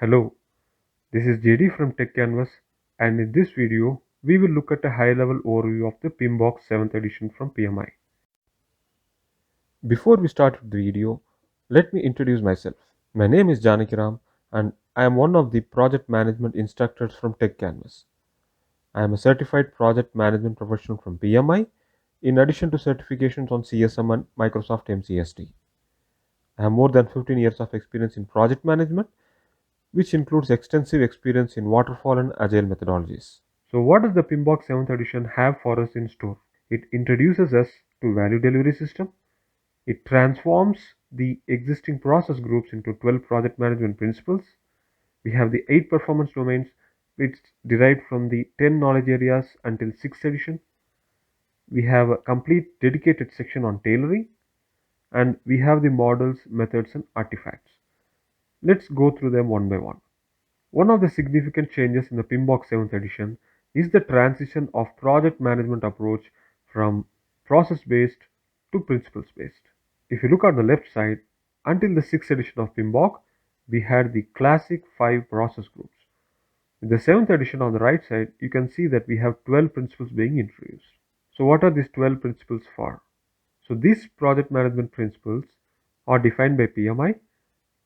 Hello, this is JD from Tech Canvas, and in this video, we will look at a high-level overview of the PIMBOK 7th edition from PMI. Before we start with the video, let me introduce myself. My name is Janakiram, and I am one of the project management instructors from Tech Canvas. I am a certified project management professional from PMI, in addition to certifications on CSM and Microsoft MCSD. I have more than 15 years of experience in project management, which includes extensive experience in waterfall and agile methodologies. So, what does the PIMBOK 7th edition have for us in store? It introduces us to value delivery system. It transforms the existing process groups into 12 project management principles. We have the 8 performance domains which derived from the 10 knowledge areas until 6th edition. We have a complete dedicated section on tailoring, and we have the models, methods, and artifacts. Let's go through them one by one. One of the significant changes in the PIMBOK 7th edition is the transition of project management approach from process-based to principles-based. If you look at the left side, until the 6th edition of PIMBOK, we had the classic 5 process groups. In the 7th edition on the right side, you can see that we have 12 principles being introduced. So what are these 12 principles for? So these project management principles are defined by PMI,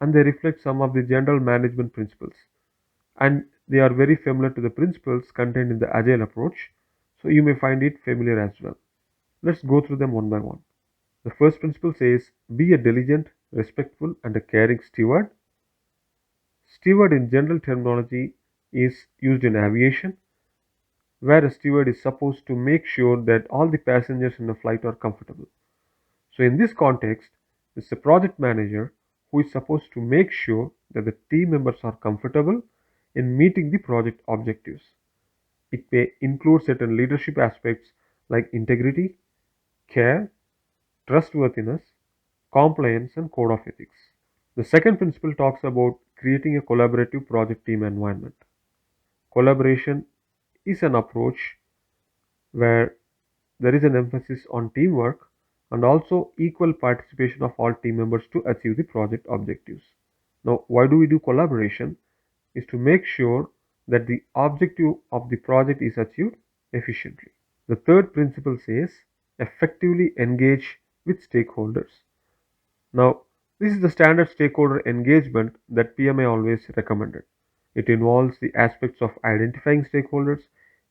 and they reflect some of the general management principles, and they are very familiar to the principles contained in the agile approach, so you may find it familiar as well. Let's go through them one by one. The first principle says be a diligent, respectful, and a caring steward. Steward in general terminology is used in aviation, where a steward is supposed to make sure that all the passengers in a flight are comfortable. So in this context, it's a project manager who is supposed to make sure that the team members are comfortable in meeting the project objectives. It may include certain leadership aspects like integrity, care, trustworthiness, compliance, and code of ethics. The second principle talks about creating a collaborative project team environment. Collaboration is an approach where there is an emphasis on teamwork and also equal participation of all team members to achieve the project objectives. Now, why do we do collaboration? Is to make sure that the objective of the project is achieved efficiently. The third principle says effectively engage with stakeholders. Now, this is the standard stakeholder engagement that PMI always recommended. It involves the aspects of identifying stakeholders,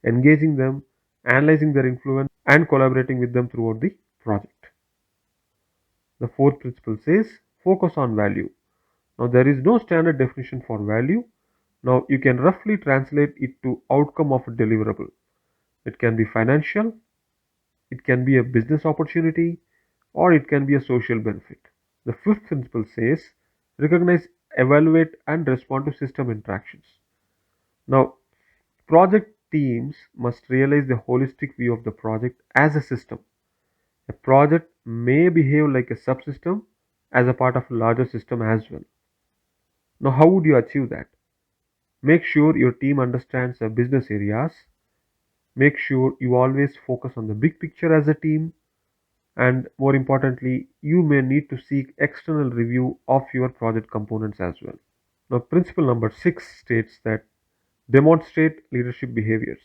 engaging them, analyzing their influence, and collaborating with them throughout the project. The fourth principle says focus on value. Now, there is no standard definition for value. Now, you can roughly translate it to outcome of a deliverable. It can be financial, it can be a business opportunity, or it can be a social benefit. The fifth principle says recognize, evaluate, and respond to system interactions. Now, project teams must realize the holistic view of the project as a system. A project may behave like a subsystem as a part of a larger system as well. Now, how would you achieve that? Make sure your team understands the business areas. Make sure you always focus on the big picture as a team. And more importantly, you may need to seek external review of your project components as well. Now, principle number 6 states that demonstrate leadership behaviors.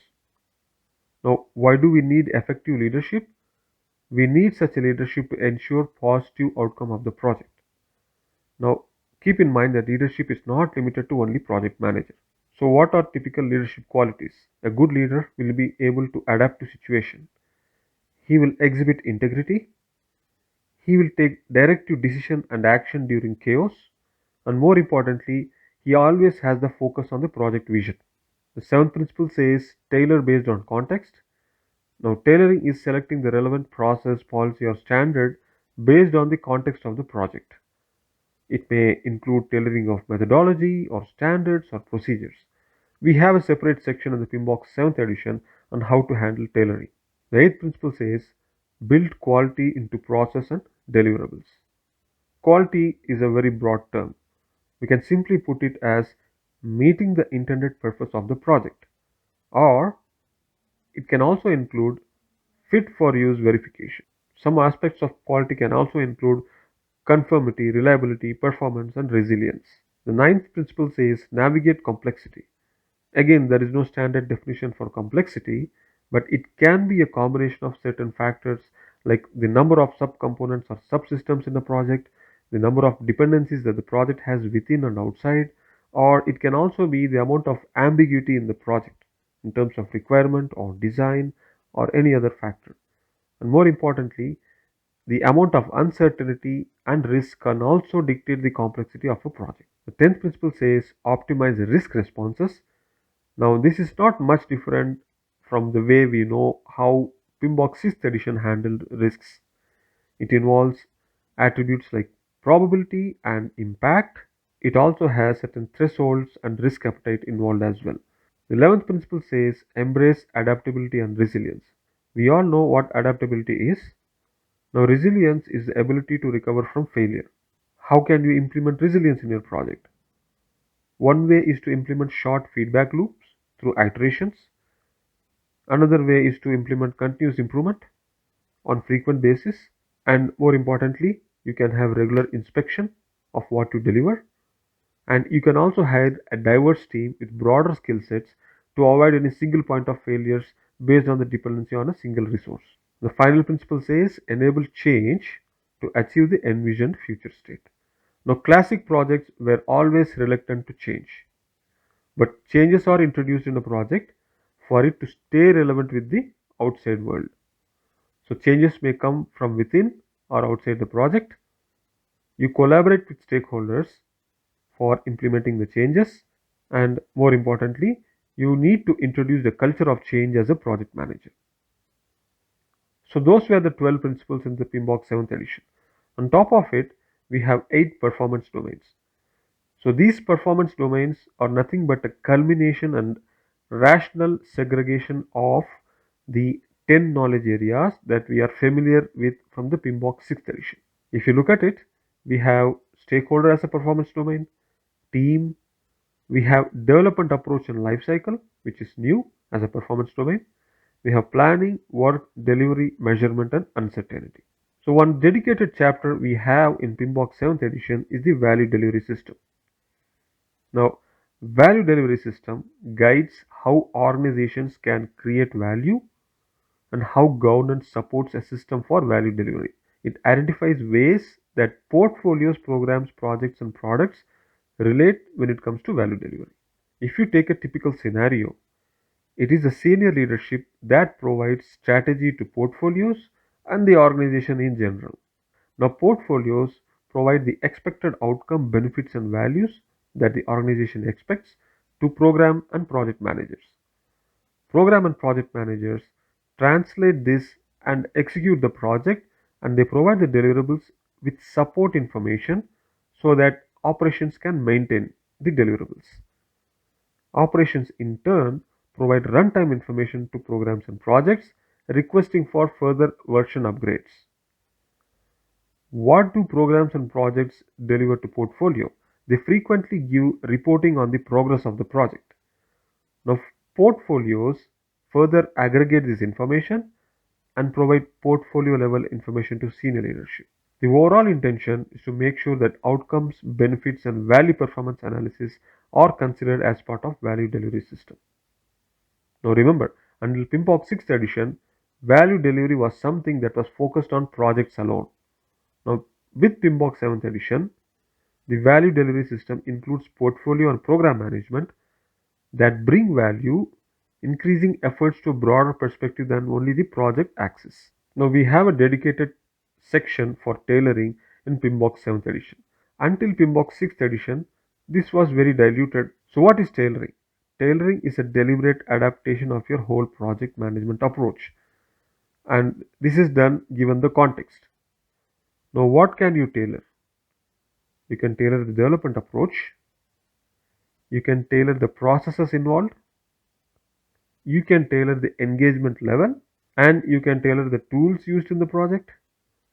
Now, why do we need effective leadership? We need such a leadership to ensure positive outcome of the project. Now, keep in mind that leadership is not limited to only project manager. So, what are typical leadership qualities? A good leader will be able to adapt to situation. He will exhibit integrity. He will take directive decision and action during chaos. And more importantly, he always has the focus on the project vision. The seventh principle says tailor based on context. Now, tailoring is selecting the relevant process, policy, or standard based on the context of the project. It may include tailoring of methodology or standards or procedures. We have a separate section in the PIMBOK 7th edition on how to handle tailoring. The eighth principle says build quality into process and deliverables. Quality is a very broad term. We can simply put it as meeting the intended purpose of the project, or it can also include fit for use verification. Some aspects of quality can also include conformity, reliability, performance, and resilience. The ninth principle says navigate complexity. Again, there is no standard definition for complexity, but it can be a combination of certain factors like the number of subcomponents or subsystems in the project, the number of dependencies that the project has within and outside, or it can also be the amount of ambiguity in the project in terms of requirement or design or any other factor. And more importantly, the amount of uncertainty and risk can also dictate the complexity of a project. The 10th principle says optimize risk responses. Now, this is not much different from the way we know how PMBOK 6th edition handled risks. It involves attributes like probability and impact. It also has certain thresholds and risk appetite involved as well. The 11th principle says embrace adaptability and resilience. We all know what adaptability is. Now, resilience is the ability to recover from failure. How can you implement resilience in your project? One way is to implement short feedback loops through iterations. Another way is to implement continuous improvement on frequent basis. And more importantly, you can have regular inspection of what you deliver. And you can also hire a diverse team with broader skill sets to avoid any single point of failures based on the dependency on a single resource. The final principle says enable change to achieve the envisioned future state. Now, classic projects were always reluctant to change, but changes are introduced in a project for it to stay relevant with the outside world. So, changes may come from within or outside the project. You collaborate with stakeholders for implementing the changes, and more importantly, you need to introduce the culture of change as a project manager. So those were the 12 principles in the PMBOK 7th edition. On top of it, we have 8 performance domains. So these performance domains are nothing but a culmination and rational segregation of the 10 knowledge areas that we are familiar with from the PMBOK 6th edition. If you look at it, we have stakeholder as a performance domain, team, we have development approach and life cycle, which is new as a performance domain. We have planning, work, delivery, measurement, and uncertainty. So one dedicated chapter we have in PMBOK 7th edition is the value delivery system. Now, value delivery system guides how organizations can create value and how governance supports a system for value delivery. It identifies ways that portfolios, programs, projects, and products relate when it comes to value delivery. If you take a typical scenario, it is the senior leadership that provides strategy to portfolios and the organization in general. Now, portfolios provide the expected outcome, benefits, and values that the organization expects to program and project managers. Program and project managers translate this and execute the project, and they provide the deliverables with support information so that operations can maintain the deliverables. Operations in turn provide runtime information to programs and projects requesting for further version upgrades. What do programs and projects deliver to portfolio? They frequently give reporting on the progress of the project. Now, portfolios further aggregate this information and provide portfolio level information to senior leadership. The overall intention is to make sure that outcomes, benefits, and value performance analysis are considered as part of value delivery system. Now remember, until PMBOK 6th edition, value delivery was something that was focused on projects alone. Now with PMBOK 7th edition, the value delivery system includes portfolio and program management that bring value, increasing efforts to a broader perspective than only the project axis. Now we have a dedicated section for tailoring in PMBOK 7th edition. Until PMBOK 6th edition, this was very diluted. So what is tailoring? Tailoring is a deliberate adaptation of your whole project management approach. And this is done given the context. Now what can you tailor? You can tailor the development approach. You can tailor the processes involved. You can tailor the engagement level, and you can tailor the tools used in the project,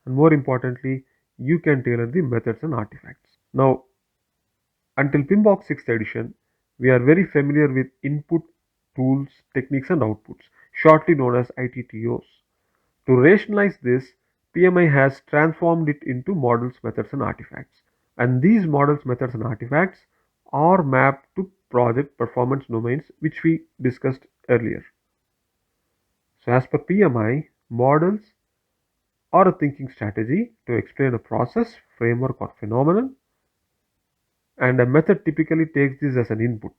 and more importantly, you can tailor the methods and artifacts. Now, until PMBOK 6th edition, we are very familiar with input, tools, techniques, and outputs, shortly known as ITTOs. To rationalize this, PMI has transformed it into models, methods, and artifacts. And these models, methods, and artifacts or mapped to project performance domains, which we discussed earlier. So, as per PMI, models are a thinking strategy to explain a process, framework, or phenomenon, and a method typically takes this as an input,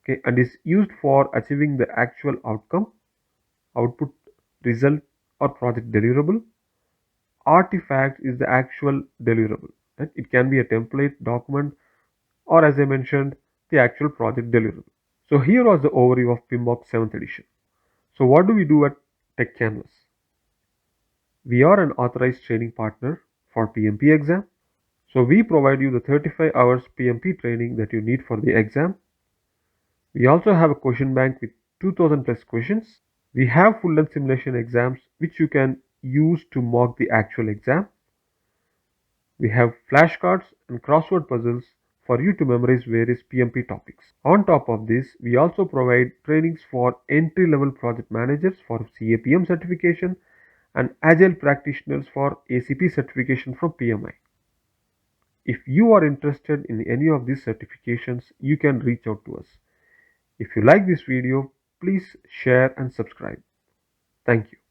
okay, and is used for achieving the actual outcome, output, result, or project deliverable. Artifact is the actual deliverable. Right? It can be a template, document, or as I mentioned, the actual project deliverable. So here was the overview of PMBOK 7th edition. So what do we do at Tech Canvas? We are an authorized training partner for PMP exam. So we provide you the 35 hours PMP training that you need for the exam. We also have a question bank with 2000 plus questions. We have full length simulation exams which you can use to mock the actual exam. We have flashcards and crossword puzzles for you to memorize various PMP topics. On top of this, we also provide trainings for entry level project managers for CAPM certification and agile practitioners for ACP certification from PMI. If you are interested in any of these certifications, you can reach out to us. If you like this video, please share and subscribe. Thank you.